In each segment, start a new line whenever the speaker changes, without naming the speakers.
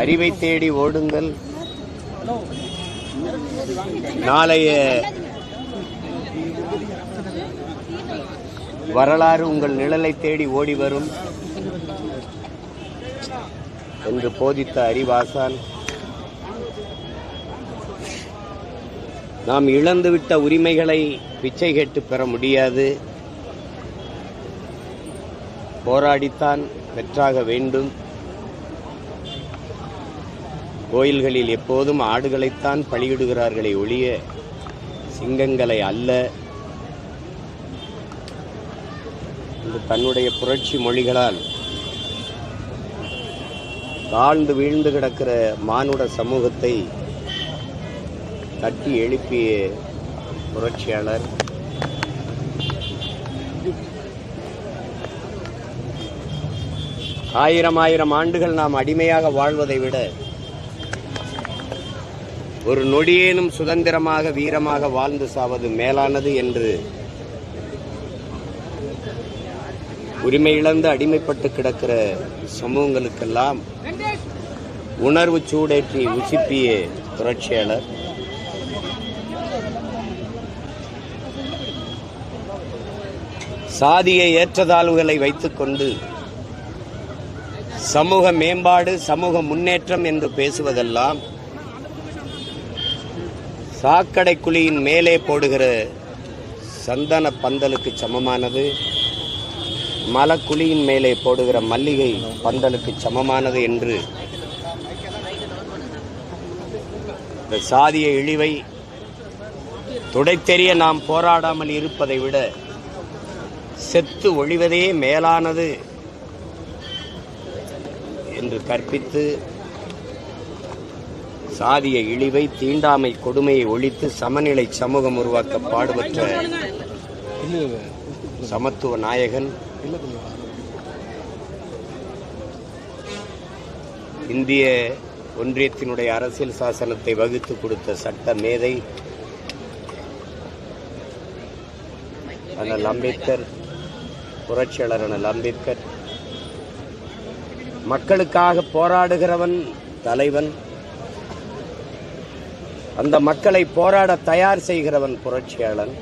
அறிவை தேடி ஓடுங்கள். நாளைய வரலாறு உங்கள் நிழலை தேடி ஓடி வரும் என்று போதித்த அறிவாசான் நாம் இழந்துவிட்ட உரிமைகளை பிச்சை கேட்டு பெற முடியாது, போராடித்தான் பெற்றாக வேண்டும். கோயில்களில் எப்போதும் ஆடுகளைத்தான் பலியிடுகிறார்களே ஒழிய சிங்கங்களை அல்ல என்று தன்னுடைய புரட்சி மொழிகளால் தாழ்ந்து வீழ்ந்து கிடக்கிற மானுட சமூகத்தை தட்டி எழுப்பிய புரட்சியாளர் ஆயிரம் ஆண்டுகள் நாம் அடிமையாக வாழ்வதை விட ஒரு நொடியேனும் சுதந்திரமாக வீரமாக வாழ்ந்து சாவது மேலானது என்று உரிமை இழந்து அடிமைப்பட்டு கிடக்கிற சமூகங்களுக்கெல்லாம் உணர்வு சூடேற்றி உசிப்பிய புரட்சியாளர் சாதிய ஏற்றத்தாழ்வுகளை வைத்துக் கொண்டு சமூக மேம்பாடு சமூக முன்னேற்றம் என்று பேசுவதெல்லாம் சாக்கடை குழியின் மேலே போடுகிற சந்தன பந்தலுக்கு சமமானது, மலக்குழியின் மேலே போடுகிற மல்லிகை பந்தலுக்கு சமமானது என்று இந்த சாதிய இழிவை துடைத்தெறிய நாம் போராடாமல் இருப்பதை விட செத்து ஒழிவதே மேலானது என்று கற்பித்து சாதிய இழிவை தீண்டாமை கொடுமையை ஒழித்து சமநிலை சமூகம் உருவாக்க பாடுபட்ட சமத்துவ நாயகன், இந்திய ஒன்றியத்தினுடைய அரசியல் சாசனத்தை வகுத்து கொடுத்த சட்ட மேதை அண்ணல் அம்பேத்கர், புரட்சியாளர் அண்ணல் அம்பேத்கர், மக்களுக்காக போராடுகிறவன் தலைவன், அந்த மக்களை போராட தயார் செய்கிறவன் புரட்சியாளன்.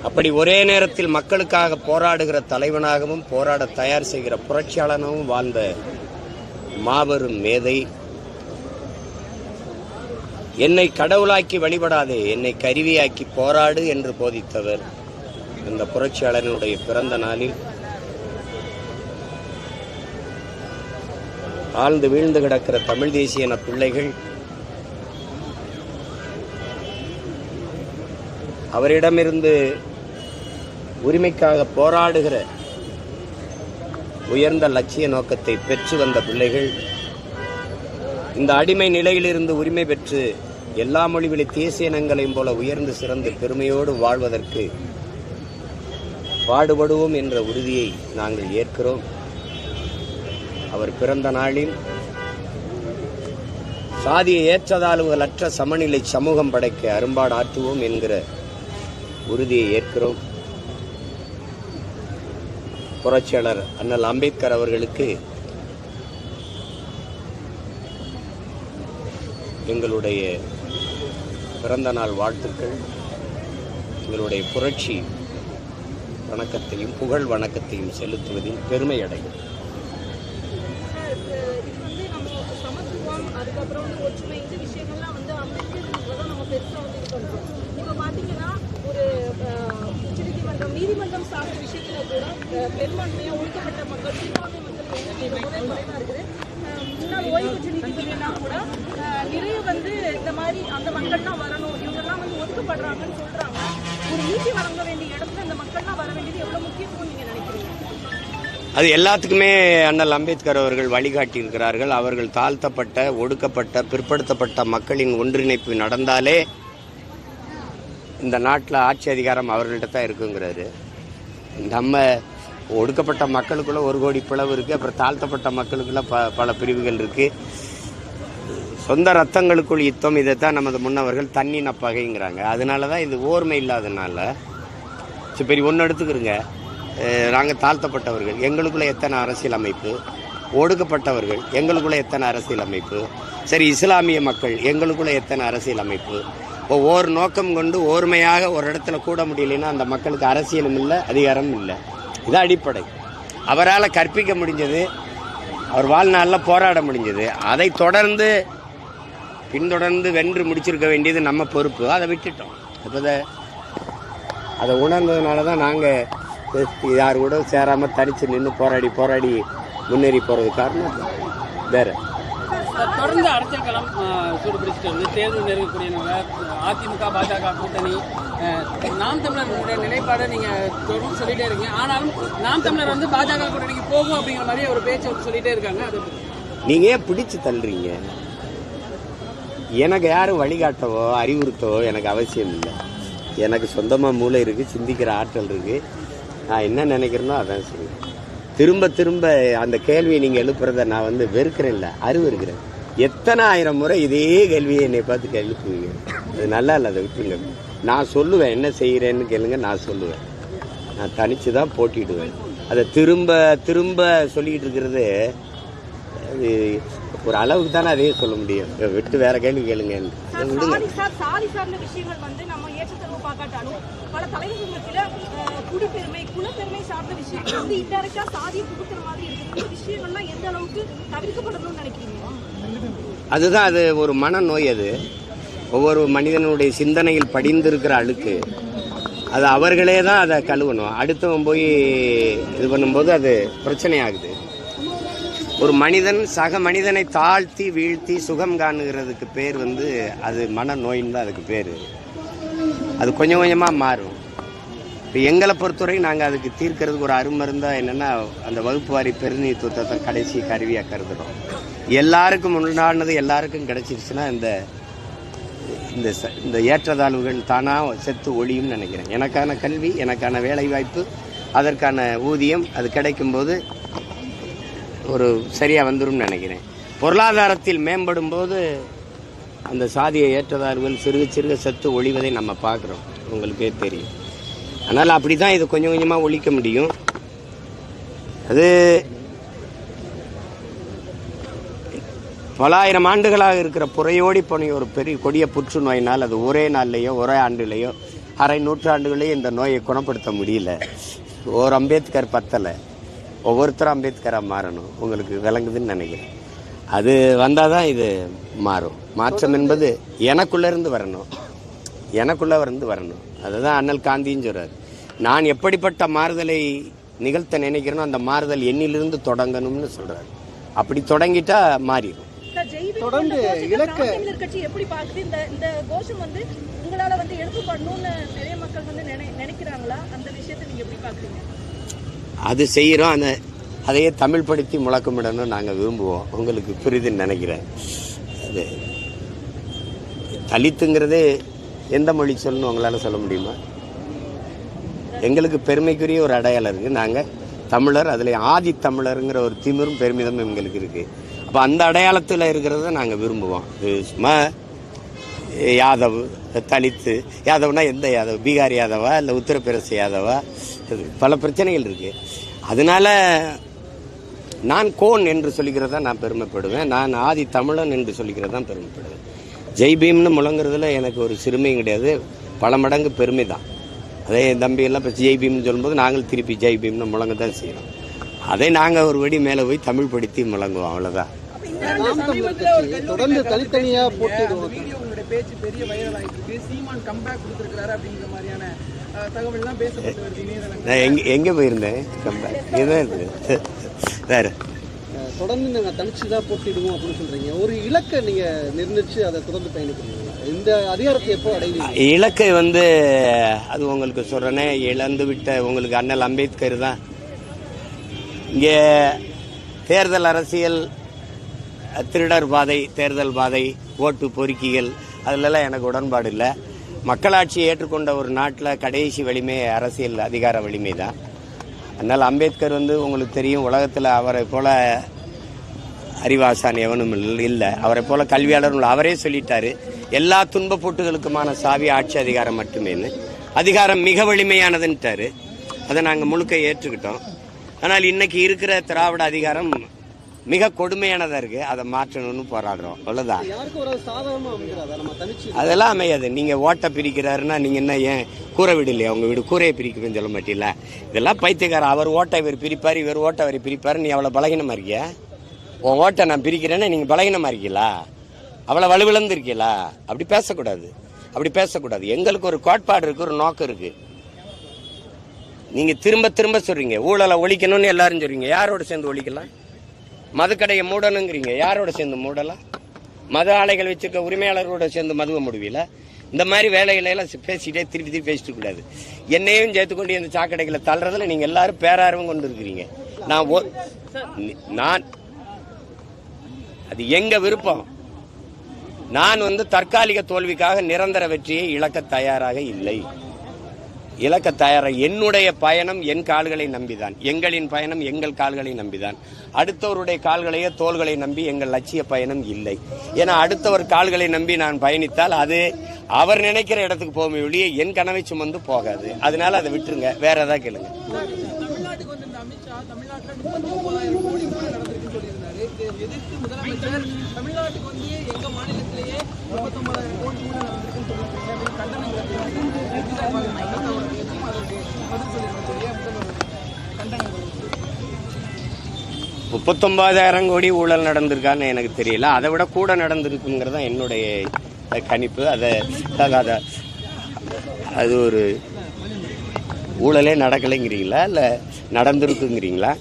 அப்படி ஒரே நேரத்தில் மக்களுக்காக போராடுகிற தலைவனாகவும் போராட தயார் செய்கிற புரட்சியாளனாகவும் வாழ்ந்த மாபெரும் மேதை. என்னை கடவுளாக்கி வழிபடாதே, என்னை கருவியாக்கி போராடு என்று போதித்தவர். இந்த புரட்சியாளனுடைய பிறந்த நாளில் ஆழ்ந்து வீழ்ந்து கிடக்கிற தமிழ் தேசிய இன பிள்ளைகள் அவரிடமிருந்து உரிமைக்காக போராடுகிற உயர்ந்த லட்சிய நோக்கத்தை பெற்று வந்த பிள்ளைகள் இந்த அடிமை நிலையிலிருந்து உரிமை பெற்று எல்லா மொழிவழி தேசிய இனங்களையும் போல உயர்ந்து சிறந்து பெருமையோடு வாழ்வதற்கு பாடுபடுவோம் என்ற உறுதியை நாங்கள் ஏற்கிறோம். அவர் பிறந்த நாளில் சாதிய ஏற்றத்தாழ்வுகளற்ற சமநிலை சமூகம் படைக்க அரும்பாடு ஆற்றுவோம் என்கிற உறுதியை ஏற்கிறோம். புரட்சியாளர் அண்ணல் அம்பேத்கர் அவர்களுக்கு எங்களுடைய பிறந்த நாள் வாழ்த்துக்கள், எங்களுடைய புரட்சி வணக்கத்தையும் புகழ் வணக்கத்தையும் செலுத்துவதில் பெருமை அடையும்.
அதுக்கப்புறம் ஒற்றுமை இந்த விஷயங்கள்லாம் அம்பேத்கர் நம்ம பெருசாக இது பண்ணுறோம். இப்போ பார்த்தீங்கன்னா ஒரு உச்சநீதிமன்றம் நீதிமன்றம் சார்ந்த விஷயத்துல கூட பெரும்பான்மையாக ஒடுக்கப்பட்ட மக்கள் சிறுபான்மை மக்கள் குறைவாக இருக்குது. முன்னாள் ஓய்வு பெற்ற நீதிபதியெல்லாம் கூட நிறைய இந்த மாதிரி அந்த மக்கள்லாம் வரணும், இவங்கெல்லாம் ஒதுக்கப்படுறாங்கன்னு சொல்றாங்க. ஒரு நீதி வழங்க வேண்டிய இடத்துல இந்த மக்கள்லாம் வர வேண்டியது எவ்வளவு முக்கியத்துவம் நீங்க நினைக்கிறீங்க?
அது எல்லாத்துக்குமே அண்ணல் அம்பேத்கர் அவர்கள் வழிகாட்டி இருக்கிறார்கள். அவர்கள் தாழ்த்தப்பட்ட ஒடுக்கப்பட்ட பிற்படுத்தப்பட்ட மக்களின் ஒன்றிணைப்பு நடந்தாலே இந்த நாட்டில் ஆட்சி அதிகாரம் அவர்கள்ட்ட தான் இருக்குங்கிறாரு. நம்ம ஒடுக்கப்பட்ட மக்களுக்குள்ள 1 கோடி பிளவு இருக்குது, அப்புறம் தாழ்த்தப்பட்ட மக்களுக்குள்ள பல பிரிவுகள் இருக்குது. சொந்த ரத்தங்களுக்குள் யுத்தம், இதைத்தான் நமது முன்னவர்கள் தன்னின பகைங்கிறாங்க. அதனால தான் இது ஓர்மை இல்லாதனால. சரி, ஒன்று எடுத்துக்கிறோங்க, நாங்கள் தாழ்த்தப்பட்டவர்கள், எங்களுக்குள்ள எத்தனை அரசியல் அமைப்பு, ஒடுக்கப்பட்டவர்கள் எங்களுக்குள்ள எத்தனை அரசியல் அமைப்பு, சரி இஸ்லாமிய மக்கள் எங்களுக்குள்ள எத்தனை அரசியல் அமைப்பு. ஒவ்வொரு நோக்கம் கொண்டு ஓர்மையாக ஒரு இடத்துல கூட முடியலைன்னா அந்த மக்களுக்கு அரசியலும் இல்லை, அதிகாரமும் இல்லை. இது அடிப்படை. அவரால் கற்பிக்க முடிஞ்சது, அவர் வாழ்நாளில் போராட முடிஞ்சது. அதை பின்தொடர்ந்து வென்று முடிச்சிருக்க வேண்டியது நம்ம பொறுப்பு. அதை விட்டுட்டோம். இப்போ அதை உணர்ந்ததுனால தான் நாங்கள் யார் கூட சேராமல் தனித்து நின்று போராடி முன்னேறி போகிறது காரணம் வேற.
தொடர்ந்து அரசியல் களம் சூடு பிடிச்சிட்டு வந்து தேர்தல் நெருங்கக்கூடிய அதிமுக பாஜக கூட்டணி நாம் தமிழர்களுடைய நிலைப்பாடை நீங்கள் தொடர்ந்து சொல்லிட்டே இருக்கீங்க. ஆனாலும் நாம் தமிழர் வந்து பாஜக கூட்டணிக்கு போகும் அப்படிங்கிற மாதிரி ஒரு பேச்சு சொல்லிட்டே இருக்காங்க. அது
நீங்கள் ஏன் பிடிச்சி தள்ளுறீங்க? எனக்கு யாரும் வழிகாட்டவோ அறிவுறுத்தவோ எனக்கு அவசியம் இல்லை. எனக்கு சொந்தமாக மூளை இருக்குது, சிந்திக்கிற ஆற்றல் இருக்குது. நான் என்ன நினைக்கிறேனோ அதான் சொல்லுவேன். திரும்ப அந்த கேள்வியை நீங்கள் எழுப்புறத நான் வெறுக்கிறேன், இல்லை அறிவு இருக்கிறேன். எத்தனை ஆயிரம் முறை இதே கேள்வியை என்னை பார்த்து எழுப்புவீங்க. அது நல்லா இல்லை, அதை விட்டுருங்க. நான் சொல்லுவேன், என்ன செய்கிறேன்னு கேளுங்க, நான் சொல்லுவேன். நான் தனித்து தான் போட்டிடுவேன். அதை திரும்ப சொல்லிக்கிட்டு இருக்கிறது அது ஒரு அளவுக்கு தானே அதையே சொல்ல முடியும். விட்டு வேற கேள்வி கேளுங்க.
நம்ம ஏற்றத்தாழ்வு பார்க்காட்டாலும் பல தலைவர்களுக்கு குடிப்பெருமை குலப்பெருமை சார்ந்த விஷயங்கள் வந்து இன்டைரக்டா சாதியை புகுத்துற மாதிரி இருக்கிற விஷயங்கள்லாம் எந்த அளவுக்கு தவிர்க்கப்படணும்னு நினைக்கிறீங்க?
அதுதான் அது ஒரு மனநோய். அது ஒவ்வொரு மனிதனுடைய சிந்தனையில் படிந்திருக்கிற அழுக்கு. அது அவர்களே தான் அதை கழுவணும். அடுத்தவன் போய் இது பண்ணும்போது அது பிரச்சனை ஆகுது. ஒரு மனிதன் சக மனிதனை தாழ்த்தி வீழ்த்தி சுகம் காணுகிறதுக்கு பேர் அது மனநோயின்னு தான் அதுக்கு பேர். அது கொஞ்சம் கொஞ்சமாக மாறும். இப்போ எங்களை பொறுத்தவரை நாங்கள் அதுக்கு தீர்க்கிறதுக்கு ஒரு அருமருந்தாக என்னென்னா அந்த வகுப்பு வாரி பெருநீத்துவத்தை கடைசி கருவியாக கருதுகிறோம். எல்லாருக்கும் உண்டானது எல்லாருக்கும் கிடைச்சிருச்சுன்னா இந்த ஏற்றத்தாழ்வுகள் தானாக செத்து ஒழியும்னு நினைக்கிறேன். எனக்கான கல்வி, எனக்கான வேலை வாய்ப்பு, அதற்கான ஊதியம் அது கிடைக்கும்போது ஒரு சரியாக வந்துடும் நினைக்கிறேன். பொருளாதாரத்தில் மேம்படும் போது அந்த சாதிய ஏற்றத்தாழ்வுகள் சிறுக செத்து ஒழிவதை நம்ம பார்க்குறோம், உங்களுக்கே தெரியும். அதனால் அப்படி தான் இது கொஞ்சம் கொஞ்சமாக ஒழிக்க முடியும். அது பலாயிரம் ஆண்டுகளாக இருக்கிற புறையோடி போன ஒரு பெரிய கொடிய புற்றுநோயினால் அது ஒரே நாள்லேயோ ஒரே ஆண்டுலேயோ அரை நூற்றாண்டுகளையும் இந்த நோயை குணப்படுத்த முடியல. ஒரு அம்பேத்கர் பத்தலை, ஒவ்வொருத்தரும் அம்பேத்கராக மாறணும். உங்களுக்கு விளங்குதுன்னு நினைக்கிறேன். அது வந்தால் தான் இது மாறும். மாற்றம் என்பது எனக்குள்ளேருந்து வரணும், வரணும். அதுதான் அண்ணல் காந்தின்னு சொல்கிறார். நான் எப்படிப்பட்ட மாறுதலை நிகழ்த்த நினைக்கிறேனோ அந்த மாறுதல் என்னிலிருந்து தொடங்கணும்னு சொல்கிறார். அப்படி தொடங்கிட்டா மாறிடும்.
தொடர்ந்து கட்சி எப்படி பார்க்குது இந்த கோஷம் உங்களால எடுத்துப்படணும்னு நிறைய மக்கள் நினைக்கிறாங்களா? அந்த விஷயத்தை நீங்க எப்படி பார்க்குறீங்க?
அது செய்கிறோம். அதையே தமிழ் படுத்தி முழக்கமிடணும் நாங்கள் விரும்புவோம். உங்களுக்கு புரியுதுன்னு நினைக்கிறேன். அது தலித்துங்கிறது எந்த மொழி சொல்லணும் உங்களால் சொல்ல முடியுமா? எங்களுக்கு பெருமைக்குரிய ஒரு அடையாளம் இருக்குது. நாங்கள் தமிழர், அதில் ஆதி தமிழருங்கிற ஒரு திமிரும் பெருமிதமும் எங்களுக்கு இருக்குது. அப்போ அந்த அடையாளத்தில் இருக்கிறத நாங்கள் விரும்புவோம். சும்மா யாதவ், தலித்து, யாதவ்னா எந்த யாதவ்? பீகார் யாதவா இல்லை உத்தரப்பிரதேச யாதவா? பல பிரச்சனைகள் இருக்குது. அதனால நான் கோன் என்று சொல்லிக்கிறதா நான் பெருமைப்படுவேன். நான் ஆதி தமிழன் என்று சொல்லிக்கிறதான் பெருமைப்படுவேன். ஜெய்பீம்னு முழங்குறதுல எனக்கு ஒரு சிறுமையும் கிடையாது, பல மடங்கு பெருமை தான். அதே என் தம்பியெல்லாம் இப்போ ஜெய்பீம்னு சொல்லும்போது நாங்கள் திருப்பி ஜெய்பீம்னு முழங்க தான் செய்கிறோம். அதை நாங்கள் ஒரு வடி மேலே போய் தமிழ் படுத்தி முழங்குவோம், அவ்வளோதான்.
தொடர்ந்து தனித்தனியாக போட்டிடுவோம்.
பேச்சு பெரிய வைரல் ஆயிட்டு, சீமான் கம்பேக் கொடுத்திருக்காரு அப்படிங்கிற மாதிரியான தகவல்லாம் பேசப்பட்டு வருது.
எங்கே போயிருந்தேன்? கம்பேக் இதுதான் இருக்குது. வேறு
தொடர்ந்து நாங்கள் தனிச்சு தான் போட்டிடுவோம் அப்படின்னு சொல்கிறீங்க. ஒரு இலக்கை நீங்கள் நிர்ணயிச்சு அதை தொடர்ந்து பயணிக்கிறீங்க. இந்த அதிகாரத்தை எப்போ அடைவீங்க?
இலக்கை அது உங்களுக்கு சொல்கிறேனே, இழந்து விட்ட உங்களுக்கு அண்ணல் அம்பேத்கர் தான். இங்கே தேர்தல் அரசியல், திருடர் பாதை, தேர்தல் பாதை, ஓட்டு பொறுக்கிகள், அதிலெல்லாம் எனக்கு உடன்பாடு இல்லை. மக்களாட்சியை ஏற்றுக்கொண்ட ஒரு நாட்டில் கடைசி வலிமை அரசியல் அதிகார வலிமை தான். அதனால் அம்பேத்கர் உங்களுக்கு தெரியும், உலகத்தில் அவரை போல அறிவாசான் எவனும் இல்லை, அவரை போல கல்வியாளரும் அவரே சொல்லிட்டாரு, எல்லா துன்ப போட்டுகளுக்குமான சாவி ஆட்சி அதிகாரம் மட்டுமேன்னு. அதிகாரம் மிக வலிமையானதுன்ட்டாரு. அதை நாங்கள் முழுக்க ஏற்றுக்கிட்டோம். ஆனால் இன்னைக்கு இருக்கிற திராவிட அதிகாரம் மிக கொடுமையானதா இருக்கு. அதை மாற்றணும்னு போராடுறோம், அவ்வளவுதான்.
யாருக்கும் ஒரு சாதகமா அமைக்கிறதா நம்ம தனிச்சு
அதெல்லாம் அமையாது. நீங்க ஓட்டை பிரிக்கிறாருன்னா நீங்க என்ன ஏன் கூரை வீடு இல்லையா? உங்க வீடு கூரையை பிரிக்கணும்னு சொல்ல மாட்டீங்களா? இதெல்லாம் பைத்தியக்காரன். அவர் ஓட்டை இவர் பிரிப்பார், இவர் ஓட்டை அவர் பிரிப்பாரு. நீ அவ்வளவு பலகீனமா இருக்கியா? உன் ஓட்டை நான் பிரிக்கிறேன்னா நீங்க பலகீனமா இருக்கீங்களா? அவ்வளவு வலுவிழந்து இருக்கீங்களா? அப்படி பேசக்கூடாது, அப்படி பேசக்கூடாது. எங்களுக்கு ஒரு கோட்பாடு இருக்கு, ஒரு நோக்கம் இருக்கு. நீங்க திரும்ப திரும்ப சொல்றீங்க ஊழலை ஒழிக்கணும்னு எல்லாரும் சொல்றீங்க. யாரோட சேர்ந்து ஒழிக்கலாம்? மதுக்கடையை மூடணுங்கிறீங்க, யாரோட சேர்ந்து மூடலாம்? மது ஆலைகள் வச்சிருக்க உரிமையாளர்களோட சேர்ந்து மதுவை முடிவில. இந்த மாதிரி வேலைகளெல்லாம் பேசிட்டே திருப்பி பேசிட்டு கூடாது. என்னையும் சேர்த்துக்கொண்டு இந்த சாக்கடைகளை தள்ளுறதுல நீங்க எல்லாரும் பேரார்வம் கொண்டு இருக்கிறீங்க. நான் அது எங்க விருப்பம். நான் தற்காலிக தோல்விக்காக நிரந்தர வெற்றியை இழக்க தயாராக இல்லை. என்னுடைய பயணம் என் கால்களை நம்பிதான், எங்களின் பயணம் எங்கள் கால்களை நம்பிதான். அடுத்தவருடைய கால்களையோ தோள்களை நம்பி எங்கள் லட்சிய பயணம் இல்லை. ஏன்னா அடுத்தவர் கால்களை நம்பி நான் பயணித்தால் அது அவர் நினைக்கிற இடத்துக்கு போகும் ஒழிய என் கனவை சுமந்து போகாது. அதனால அதை விட்டுருங்க, வேற ஏதாவது கேளுங்க.
தமிழ்நாட்டுக்கு வந்திருந்த அமித்ஷா தமிழ்நாட்டில் 39,000 கோடி நடந்திருக்குன்னு சொல்லியிருந்தாரு. எதிர்த்து முதலமைச்சர் தமிழ்நாட்டுக்கு வந்து எங்க மாநிலத்திலேயே 39,000 கோடி நடந்திருக்குன்னு சொல்லியிருக்காங்க. கண்டனம்
39,000 கோடி ஊழல் நடந்திருக்கான்னு எனக்கு தெரியல. அதை விட கூட நடந்திருக்குங்கிறது தான் என்னுடைய கணிப்பு. அது ஒரு ஊழலே நடக்கலைங்கிறீங்களா இல்லை நடந்திருக்குங்கிறீங்களா?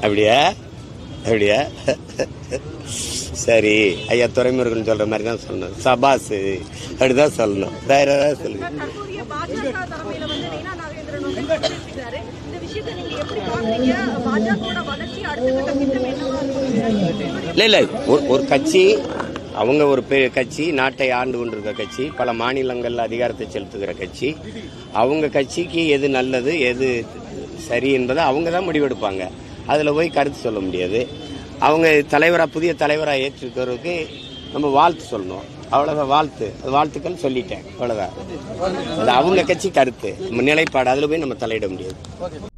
அப்படியா அப்படியா? சரி ஐயா, துரைமுருகன் சொல்ற மாதிரி தான் சொல்லணும். சபாஸ் அப்படிதான் சொல்லணும், வேற ஏதாவது சொல்லுங்க. இல்ல இல்ல, ஒரு கட்சி, அவங்க ஒரு கட்சி, நாட்டை ஆண்டு கொண்டிருக்க கட்சி, பல மாநிலங்கள்ல அதிகாரத்தை செலுத்துகிற கட்சி. அவங்க கட்சிக்கு எது நல்லது எது சரி என்பதை அவங்க தான் முடிவெடுப்பாங்க. அதுல போய் கருத்து சொல்ல முடியாது. அவங்க புதிய தலைவரா ஏற்றிருக்கிறவருக்கு நம்ம வாழ்த்து சொல்லணும், அவ்வளவுதான். வாழ்த்துக்கள் சொல்லிட்டேன், அவ்வளவுதான். அது அவங்க கட்சி கருத்து, நம்ம நிலைப்பாடு, அதுல போய் நம்ம தலையிட முடியாது.